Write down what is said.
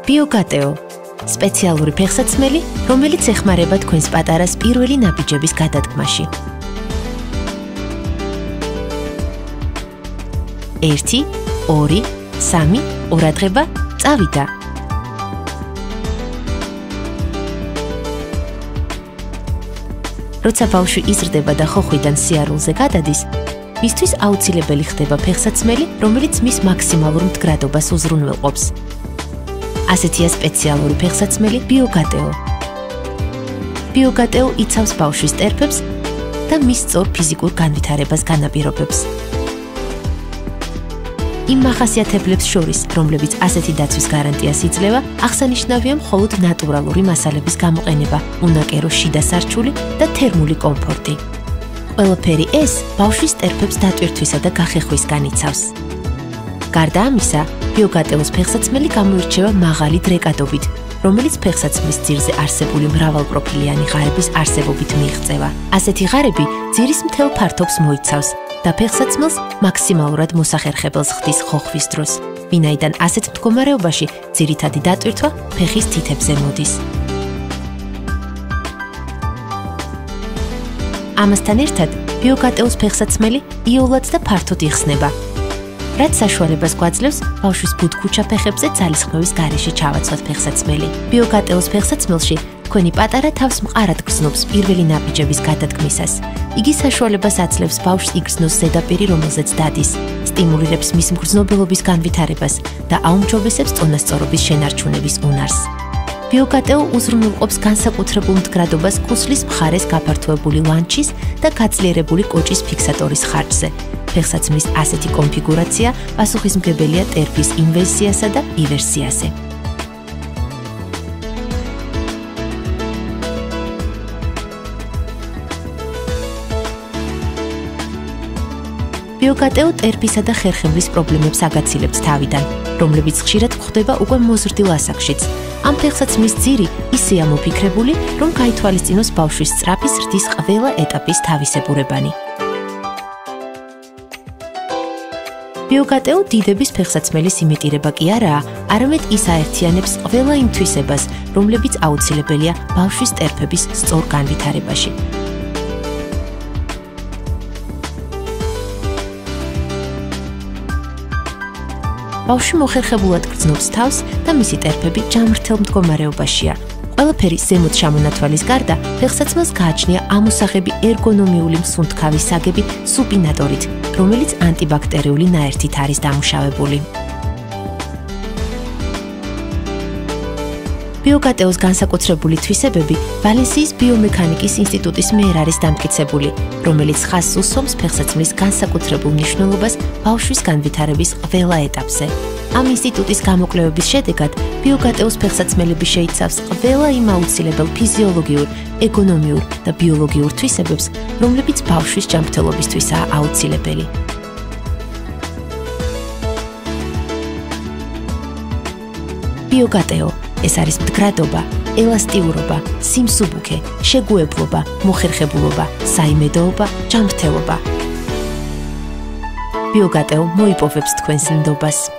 ბიოგატეო სპეციალური ფეხსაცმელი, რომელიც ეხმარება თქვენს პატარას პირველი ნაბიჯების გადადგმაში. 1, 2, 3, ყურადღება, წავიდა. როცა ბავშვი იზრდება და ხოხვიდან სიარულზე გადადის, მისთვის აუცილებელი ხდება ფეხსაცმელი, რომელიც მის მაქსიმალურ მდგრადობას უზრუნველყოფს. ასეთია სპეციალური ფეხსაცმელი ბიოგატეო. ბიოგატეო იცავს ბავშვის ტერფებს და მის სწორ ფიზიკურ განვითარებას განაპირობებს. იმ მახასიათებლებს შორის, რომლებიც ასეთი დაცვის გარანტიას იძლევა, აღსანიშნავია მხოლოდ ნატურალური მასალების გამოყენება, უნაკერო შიდა სარჩული და თერმული კომფორტი. ყველაფერი ეს ბავშვის ტერფებს დატვირთვისა და გახეხვის განიცავს. გარდა ამისა, ბიოგატეოს ფეხსაცმელი გამოირჩევა მაღალი დრეკადობით, რომელიც ფეხსაცმლის ძირზე არსებული მრავალპროფილიანი ღარების არსებობით მიიღწევა. ასეთი ღარები ძირის მთელ ფართობს მოიცავს და ფეხსაცმელს მაქსიმალურად მოსახერხებელს ხდის ხოხვის დროს, ვინაიდან ასეთ მდგომარეობაში ძირითადი დატვირთვა ფეხის თითებზე მოდის. ამასთან ერთად, ბიოგატეოს ფეხსაცმელი იოლად და ფართოდ იხსნება, რაც საშუალებას გვაძლევს ბავშვის ბუდქუჩა ფეხებზე ძალისხმევის გარეშე ჩავაცვათ ფეხსაცმელი. ბიოგატეოს ფეხსაცმელში თქვენი პატარა თავს მყარად გრძნობს პირველი ნაბიჯების გადადგმისას. იგი საშუალებას აძლევს ბავშვს იგრძნოს ზედაპირი, რომელზეც დადის, სტიმულირებს მის მგრძნობელობის განვითარებას და აუმჯობესებს წონასწორობის შენარჩუნების უნარს. ბიოგატეო უზრუნველყოფს განსაკუთრებულ მდგრადობას ქუსლის მხარეს გაფართოებული ლანჩის და გაძლიერებული კოჭის ფიქსატორის ხარჯზე. ფეხსაცმლის ასეთი კონფიგურაცია პასუხისმგებელია ტერფის ინვერსიასა და ივერსიაზე. ბიოგატეო ტერფისა და ხერხემლის პრობლემებს აგაცილებთ თავიდან, რომლებიც ხშირად გვხვდება უკვე მოზრდილ ასაკშიც. ამ ფეხსაცმლის ძირი ისეა მოფიქრებული, რომ გაითვალისწინოს ბავშვის სწრაფი ზრდის ყველა ეტაპის თავისებურებანი. ბიოგატეო დიდების ფეხსაცმელის იმიტირება კი არაა, არამედ ის აერთიანებს ყველა იმ თვისებას, რომლებიც აუცილებელია ბავშვის ტერფების სწორ განვითარებაში. ბავშვი მოხერხებულად გრძნობს თავს და მისი ტერფები ჯამრთელ მდგომარეობაშია. ყველაფერი ზემოთ ჩამონათვალის გარდა, ფეხსაცმელს გააჩნია ამოსაღები ერგონომიული მსუნთქავის საგები სუპინატორით, რომელიც ანტიბაქტერიული ნაერთით არის დამუშავებული. ბიოგატეოს განსაკუთრებული თვისებები ვალენსიის ბიომექანიკის ინსტიტუტის მიერ არის დამტკიცებული, რომელიც ხაზს უსვამს ფეხსაცმლის განსაკუთრებულ მნიშვნელობას ბავშვის განვითარების ყველა ეტაპზე. ამ ინსტიტუტის გამოკვლევების შედეგად ბიოგატეოს ფეხსაცმელები შეიცავს ყველა იმ აუცილებელ ფიზიოლოგიურ, ეგონომიურ და ბიოლოგიურ თვისებებს, რომლებიც ბავშვის ჯანმრთელობისთვისაა აუცილებელი. ბიოგატეო ეს არის მდგრადობა, ელასტიურობა, სიმსუბუქე, შეგუებლობა, მოხერხებულობა, საიმედოობა, ჯანმრთელობა. ბიოგატეო მოიპოვებს თქვენს ნდობას.